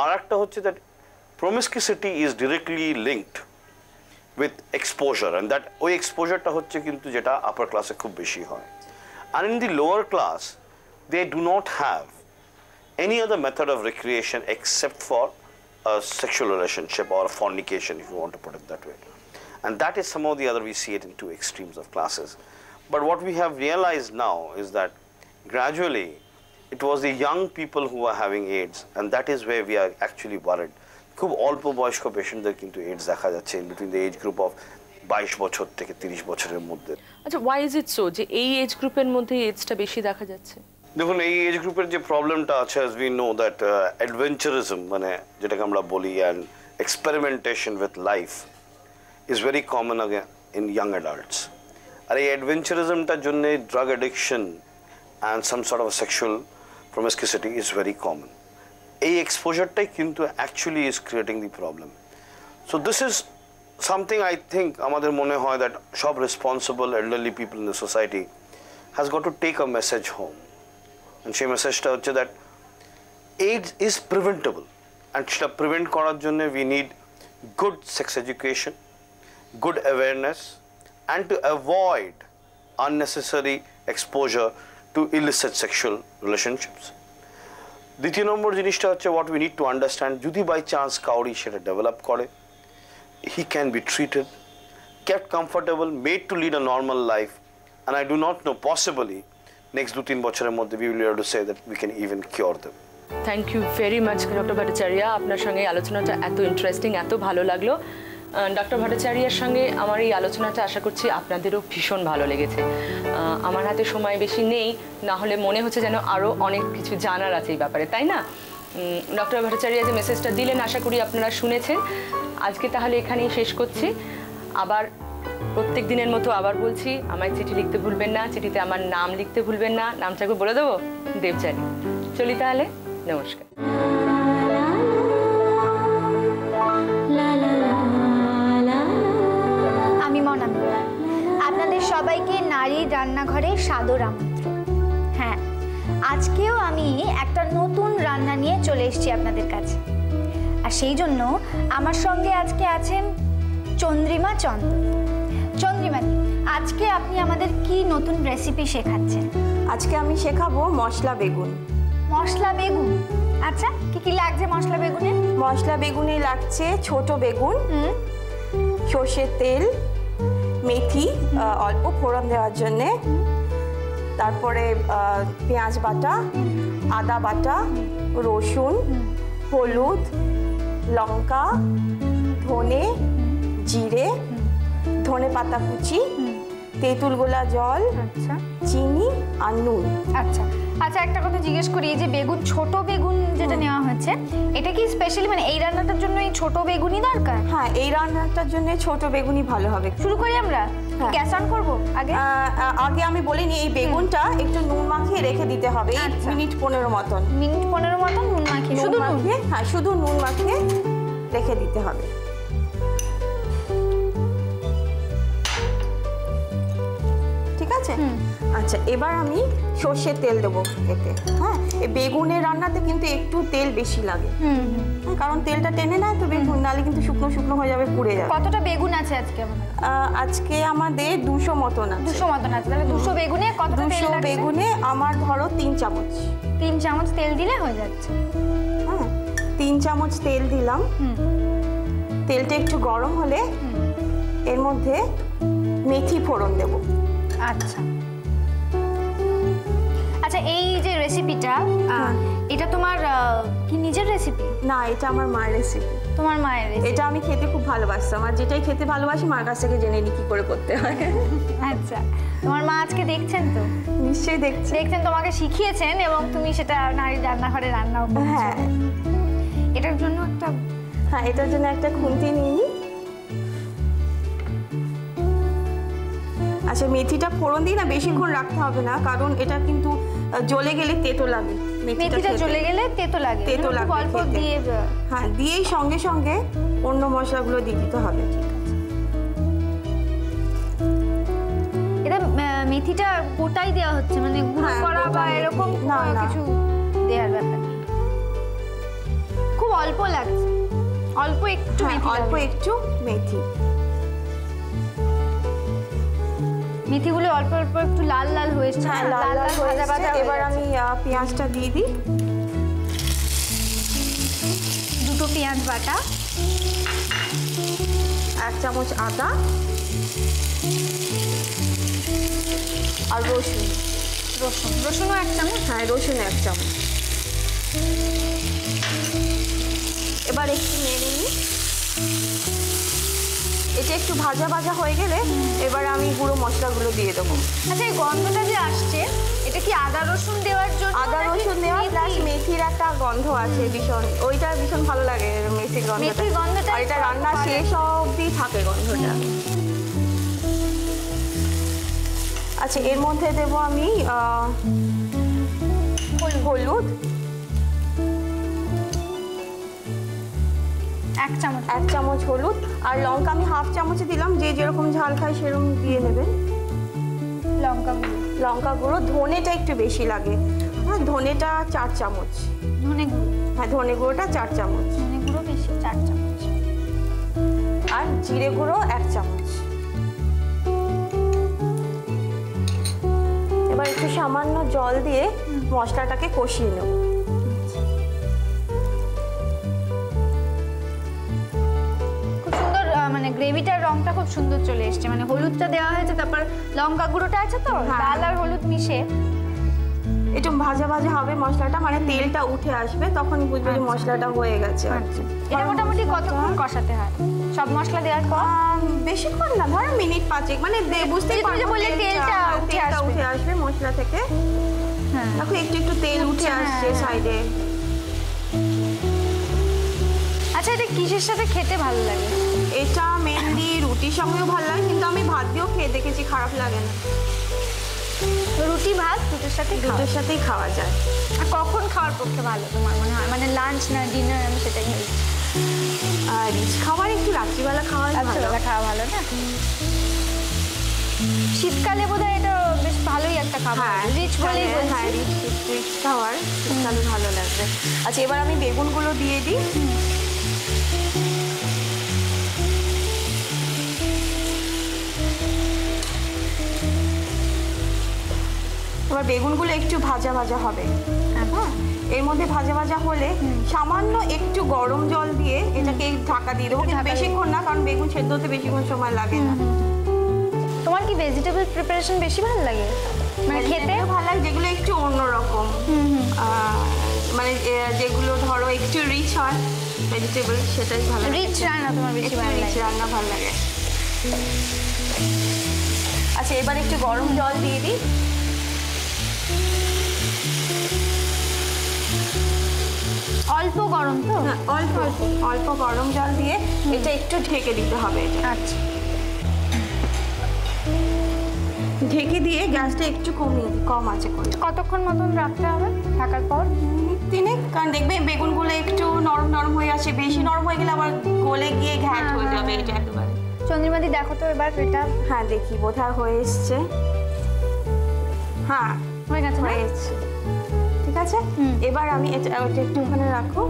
আর একটা হচ্ছে that promiscuity is directly linked with exposure, and that ওই এক্সপোজারটা হচ্ছে কিন্তু যেটা আপার ক্লাসে খুব বেশি হয়। And in the lower class they do not have any other method of recreation except for a sexual relationship or a fornication, if you want to put it that way. And that is some of the other, we see it in two extremes of classes. But what we have realized now is that gradually it was the young people who are having AIDS, and that is where we are actually worried. খুব অল্প বয়স্ক পেশেন্টদের কিন্তু এইডস দেখা যাচ্ছে in between the age group of 22 বছর থেকে 30 বছরের মধ্যে। আচ্ছা, ওয়াই ইজ ইট সো যে এই এজ গ্রুপের মধ্যে এইডসটা বেশি দেখা যাচ্ছে? দেখুন, এই এজ গ্রুপের যে প্রবলেমটা আছে, as we know that adventurism, মানে যেটাকে আমরা বলি, and experimentation with life is very common in young adults. আর এই অ্যাডভেঞ্চারিজমটার জন্য drug addiction and some sort of sexual promiscuity is very common. এই এক্সপোজারটাই কিন্তু actually is creating the problem. So this is something I think আমাদের মনে হয় দ্যাট সব responsible elderly people in the society has got to take a message home, and সেই মেসেজটা হচ্ছে that AIDS is preventable, and সেটা প্রিভেন্ট করার জন্য we need good sex education, good awareness, and to avoid unnecessary exposure to illicit sexual relationships. দ্বিতীয় নম্বর জিনিসটা হচ্ছে what we need to understand, যদি বাই চান্স কাউরি সেটা ডেভেলপ করে, he can be treated, kept comfortable, made to lead a normal life, and I do not know, possibly next 2-3 বছরের মধ্যে we will be able to say that we can even cure them. Thank you very much doctor Bhattacharya, আপনার সঙ্গে এই আলোচনাটা এত ইন্টারেস্টিং, এত ভালো লাগলো। ডক্টর ভট্টাচার্যের সঙ্গে আমার এই আলোচনাটা আশা করছি আপনাদেরও ভীষণ ভালো লেগেছে। আমার হাতে সময় বেশি নেই, না হলে মনে হচ্ছে যেন আরও অনেক কিছু জানার আছে এই ব্যাপারে, তাই না? ডক্টর ভট্টাচার্য যে মেসেজটা দিলেন আশা করি আপনারা শুনেছেন। আজকে তাহলে এখানেই শেষ করছি। আবার প্রত্যেক দিনের মতো আবার বলছি, আমায় চিঠি লিখতে ভুলবেন না, চিঠিতে আমার নাম লিখতে ভুলবেন না। নামটাকে বলে দেবো, দেবযানী। চলি তাহলে, নমস্কার। আমি মনামি, আপনাদের সবাইকে নারীর রান্নাঘরে সাদর আমন্ত্রণ। হ্যাঁ, আজকেও আমি একটা নতুন রান্না নিয়ে চলে এসেছি আপনাদের কাছে। আর সেই জন্য আমার সঙ্গে আজকে আছেন চন্দ্রিমা চন্দ। চন্দ্রিমাদি, আজকে আপনি আমাদের কি নতুন রেসিপি শেখাচ্ছেন? আজকে আমি শেখাবো মশলা বেগুন। মশলা বেগুন? আচ্ছা, কি কি লাগছে মশলা বেগুনে? মশলা বেগুনে লাগছে ছোট বেগুন, সর্ষের তেল, মেথি অল্প ফোড়ন দেওয়ার জন্যে, তারপরে পেঁয়াজ বাটা, আদা বাটা, রসুন, হলুদ, লঙ্কা, ধনে, জিরে, ধনে পাতা কুচি, তেঁতুল গোলা জল, আচ্ছা, চিনি আর নুন। আচ্ছা আচ্ছা, একটা কথা জিজ্ঞেস করি, এই যে বেগুন, ছোট বেগুন যেটা নেওয়া হয়েছে, এটা কি স্পেশালি মানে এই রান্নাটার জন্য এই ছোট বেগুনই দরকার? হ্যাঁ, এই রান্নাটার জন্য ছোট বেগুনই ভালো হবে। শুরু করি আমরা? গ্যাস অন করব আগে? আগে আমি বলিনি, এই বেগুনটা একটু নুন মাখিয়ে রেখে দিতে হবে, মিনিট 15 মতন। মিনিট 15 মতন নুন মাখিয়ে? শুধু নুন? হ্যাঁ, শুধু নুন মাখিয়ে রেখে দিতে হবে। ঠিক আছে? আচ্ছা, এবার আমি সর্ষের তেল দেবো এতে। হ্যাঁ, এই বেগুনের রান্নাতে কিন্তু একটু তেল বেশি লাগে, কারণ তেলটা টেনে নেয় তো বেগুন, নাহলে কিন্তু শুকনো শুকনো হয়ে যাবে, পুড়ে যাবে। কতটা বেগুন আছে আজকে আমাদের? আজকে আমাদের 200 মতন আছে। 200 মতন আছে। তাহলে 200 বেগুনে কতটা তেল লাগছে? 200 বেগুনে আমার ধরো 3 চামচ। 3 চামচ তেল দিলে হয়ে যাচ্ছে। হ্যাঁ, 3 চামচ তেল দিলাম। তেলটা একটু গরম হলে এর মধ্যে মেথি ফোড়ন দেব। আচ্ছা আচ্ছা, এই যে রেসিপিটা, এটা তোমার কি নিজের রেসিপি? না, এটা আমার মায়ের রেসিপি। তোমার মায়ের রেসিপি? এটা আমি খেতে খুব ভালোবাসতাম, আর যেটাই খেতে ভালোবাসি মার কাছ থেকে জেনে নিই কি করে করতে হয়। আচ্ছা, তোমার মা আজকে দেখছেন তো? নিশ্চয়ই দেখছেন, তোমাকে শিখিয়েছেন এবং তুমি সেটা নারীর রান্নাঘরে রান্নাও করছো। হ্যাঁ, এটার জন্য এটার জন্য একটা খুন্তি নিয়ে নিই। আচ্ছা, মেথিটা ফোড়ন দিই না, বেশিক্ষণ রাখতে হবে না, কারণ এটা কিন্তু জ্বলে গেলে তেতো লাগে। মেথিটা জ্বলে গেলে তেতো লাগে, তেতো লাগে অল্প দিয়ে। হ্যাঁ, দিয়েই সঙ্গে সঙ্গে অন্য মশলাগুলো দিয়ে দিতে হবে। ঠিক আছে, এটা মেথিটা গোটাই দেওয়া হচ্ছে, মানে গুঁড়ো করা বা এরকম কিছু দেওয়ার ব্যাপার নেই? খুব অল্প লাগছে, অল্প একটু মেথি। মেথিগুলো অল্প অল্প একটু লাল লাল হয়েছে। হ্যাঁ, লাল লাল ভাজা ভাজা। এবার আমি পেঁয়াজটা দিয়ে দিই। 2 পেঁয়াজ বাটা, 1 চামচ আদা আর রসুনও 1 চামচ। হ্যাঁ, রসুন 1 চামচ। এবার একটু নেড়ে নিই। এটা একটু ভাজা ভাজা হয়ে গেলে এবার আমি গুঁড়ো মশলাগুলো দিয়ে দেবো। আচ্ছা, এই গন্ধটা যে আসছে, এটা কি আদা রসুন দেওয়ার জন্য? আদা রসুন দেওয়া প্লাস মেথির একটা গন্ধ আছে ভীষণ, ওইটা ভীষণ ভালো লাগে, মেথির গন্ধটা। আর এটা রান্না শেষ অবধি থাকে গন্ধটা। আচ্ছা, এর মধ্যে দেবো আমি হলুদ 1 চামচ। 1 চামচ হলুদ, আর লঙ্কা আমি 1/2 চামচ দিলাম, যে যেরকম ঝাল খায় সেরকম দিয়ে নেবেন। লঙ্কা গুঁড়ো, ধনেটা একটু বেশি লাগে। হ্যাঁ, ধনেটা 4 চামচ। হ্যাঁ, ধনে গুঁড়োটা 4 চামচ। ধনে গুঁড়ো বেশি 4 চামচ। আর জিরে গুঁড়ো 1 চামচ। এবার এবার একটু সামান্য জল দিয়ে মশলাটাকে কষিয়ে নেব। খুব সুন্দর মানে গ্রেভিটার রংটা খুব সুন্দর চলে এসছে, মানে হলুদটা দেওয়া হয়েছে, তারপর লঙ্কা গুঁড়োটা আছে তো, লাল আর হলুদ মিশে একটু ভাজা ভাজা হবে মশলাটা, মানে তেলটা উঠে আসবে, তখন বুঝবে যে মশলাটা হয়ে গেছে। এটা মোটামুটি কতক্ষণ কষাতে হয় সব মশলা দেওয়ার পর? বেশিক্ষণ না, ধরো মিনিট 5 মানে বুঝতেই পারবে তেলটা উঠে আসবে মশলা থেকে। দেখো একটু একটু তেল উঠে আসছে সাইডে। আচ্ছা, এটা কিসের সাথে খেতে ভালো লাগে? এটা মেনলি রুটির সঙ্গেও ভালো লাগে, কিন্তু আমি ভাত দিয়েও খেয়ে দেখেছি, খারাপ লাগে না। রুটি ভাত দুটোর সাথেই খাওয়া যায়। আর কখন খাওয়ার পক্ষে ভালো তোমার মনে হয়, মানে লাঞ্চ না ডিনার? আমি সেটাই বলছি। আর রিচ খাবার একটু রাত্রিবেলা খাওয়া ভালো না? শীতকালে বোধহয় এটা বেশ ভালোই একটা খাবার, রিচ বলেই বলছি। রিচ খাবার শীতকালে ভালো লাগবে। আচ্ছা, এবার আমি বেগুনগুলো দিয়ে দিই। এবার বেগুনগুলো একটু ভাজা ভাজা হবে। হ্যাঁ, এর মধ্যে ভাজা ভাজা হলে সামান্য একটু গরম জল দিয়ে এটাকে ঢাকা দিয়ে দেবো, কিন্তু বেশিক্ষণ না, কারণ বেগুন সেদ্ধ হতে বেশিক্ষণ সময় লাগে না। তোমার কি ভেজিটেবল প্রিপারেশন বেশি ভালো লাগে, মানে খেতে ভালো লাগে? যেগুলো একটু অন্যরকম, মানে যেগুলো ধরো একটু রিচ হয় ভেজিটেবল, সেটাই ভালো লাগে। রিচ রান্না তোমার বেশি ভালো লাগে? রিচ রান্না ভালো লাগে। আচ্ছা, এবার একটু গরম জল দিয়ে দিই। অল্প গরম তো? হ্যাঁ, অল্প গরম জল দিয়ে এটা একটু ঢেকে দিতে হবে। আচ্ছা, ঢেকে দিয়ে গ্যাসটা একটু কম আছে করে। কতক্ষণ মতন রাখতে হবে ঢাকার পর? মিনিট, কারণ দেখবে বেগুনগুলো একটু নরম নরম হয়ে আসে, বেশি নরম হয়ে গেলে আবার গলে গিয়ে ঘ্যাট হয়ে যাবে এটা একেবারে। চন্দ্রিমাদি দেখো তো এবার এটা। হ্যাঁ, দেখি বোধহয় হয়ে এসছে। হ্যাঁ, হয়ে গেছে। ঠিক আছে, এবার আমি এটা একটু ওখানে রাখো।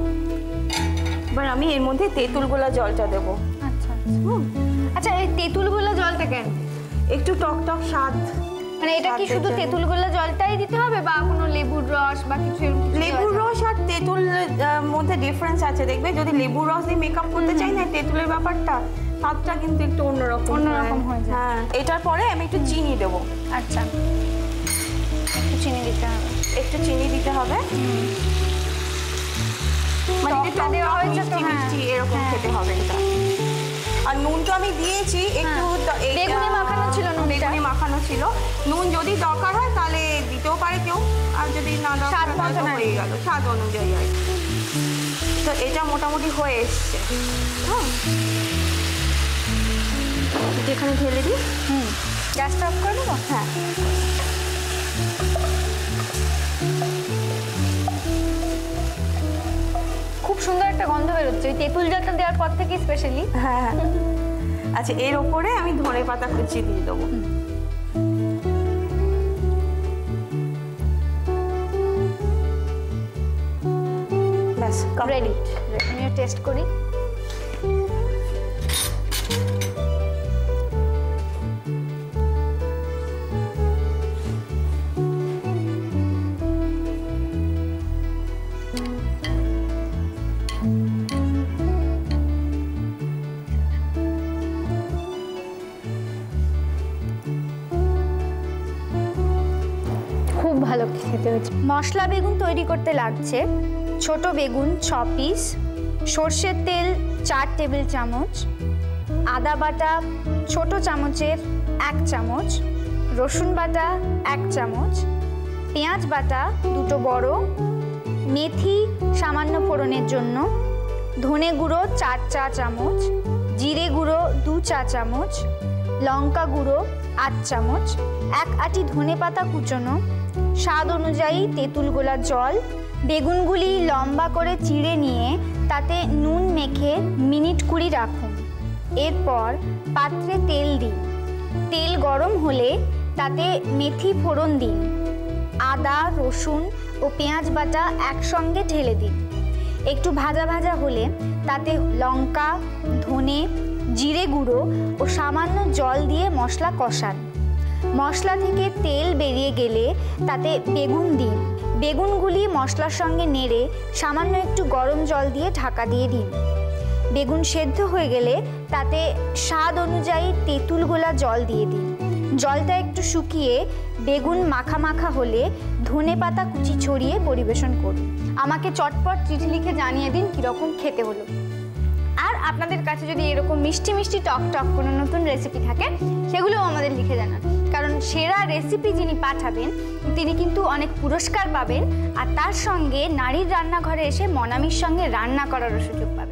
এবার আমি এর মধ্যে তেঁতুল গোলা জলটা দেবো। আচ্ছা আচ্ছা, এই তেঁতুল গোলা জলটা কেন? একটু টক টক স্বাদ। মানে এটা কি শুধু তেঁতুল গোলা জলটাই দিতে হবে, বা কোনো লেবুর রস বা কিছু? লেবুর রস আর তেঁতুল মধ্যে ডিফারেন্স আছে, দেখবে যদি লেবুর রস দিয়ে মেকআপ করতে চাই না তেঁতুলের ব্যাপারটা, স্বাদটা কিন্তু একটু অন্যরকম হয়ে যায়। হ্যাঁ, এটার পরে আমি একটু চিনি দেবো। আচ্ছা, একটু চিনি দিতে হবে। মানে টকটা দেওয়া হয়েছে তো, মিষ্টি এরকম খেতে হবে এটা। আর নুন তো আমি দিয়েছি একটু, বেগুনে মাখানো ছিল, বেগুনে মাখানো ছিল। নুন যদি দরকার হয় তাহলে দিতেও পারে কেউ, আর যদি না দরকার হয় তো হয়ে গেল, স্বাদ অনুযায়ী আর কি। তো এটা মোটামুটি হয়ে এসছে। হ্যাঁ, যেখানে ঢেলে দিই। গ্যাসটা অফ করে দেবো? হ্যাঁ, খুব সুন্দর একটা গন্ধ বেরোচ্ছে ওই তেঁতুল জলটা দেওয়ার পর থেকে স্পেশালি। হ্যাঁ। আচ্ছা, এর ওপরে আমি ধনেপাতা কুচি দিয়ে দেবো। ব্যাস, রেডি। আমিও টেস্ট করি। খুব ভালো খেতে হয়েছে। মশলা বেগুন তৈরি করতে লাগছে ছোট বেগুন 6 পিস, সর্ষের তেল 4 টেবিল চামচ, আদা বাটা ছোট চামচের 1 চামচ, রসুন বাটা 1 চামচ, পেঁয়াজ বাটা 2 বড়, মেথি সামান্য ফোড়নের জন্য, ধনে গুঁড়ো 4 চা চামচ, জিরে গুঁড়ো 2 চা চামচ, লঙ্কা গুঁড়ো 8 চামচ, 1 আঁটি ধনেপাতা কুচোনো, স্বাদ অনুযায়ী তেঁতুল গোলা জল। বেগুনগুলি লম্বা করে চিড়ে নিয়ে তাতে নুন মেখে মিনিট 20 রাখুন। এরপর পাত্রে তেল দিন। তেল গরম হলে তাতে মেথি ফোড়ন দিন। আদা, রসুন ও পেঁয়াজ বাটা একসঙ্গে ঢেলে দিন। একটু ভাজা ভাজা হলে তাতে লঙ্কা, ধনে, জিরে গুঁড়ো ও সামান্য জল দিয়ে মশলা কষান। মশলা থেকে তেল বেরিয়ে গেলে তাতে বেগুন দিন। বেগুনগুলি মশলার সঙ্গে নেড়ে সামান্য একটু গরম জল দিয়ে ঢাকা দিয়ে দিন। বেগুন সেদ্ধ হয়ে গেলে তাতে স্বাদ অনুযায়ী তেঁতুল গোলা জল দিয়ে দিন। জলটা একটু শুকিয়ে বেগুন মাখা মাখা হলে ধনেপাতা কুচি ছড়িয়ে পরিবেশন করুন। আমাকে চটপট চিঠি লিখে জানিয়ে দিন কীরকম খেতে হলো। আর আপনাদের কাছে যদি এরকম মিষ্টি মিষ্টি টক টক কোনো নতুন রেসিপি থাকে সেগুলোও আমাদের লিখে জানান, কারণ সেরা রেসিপি যিনি পাঠাবেন তিনি কিন্তু অনেক পুরস্কার পাবেন, আর তার সঙ্গে নারীর রান্নাঘরে এসে মনামির সঙ্গে রান্না করারও সুযোগ পাবেন।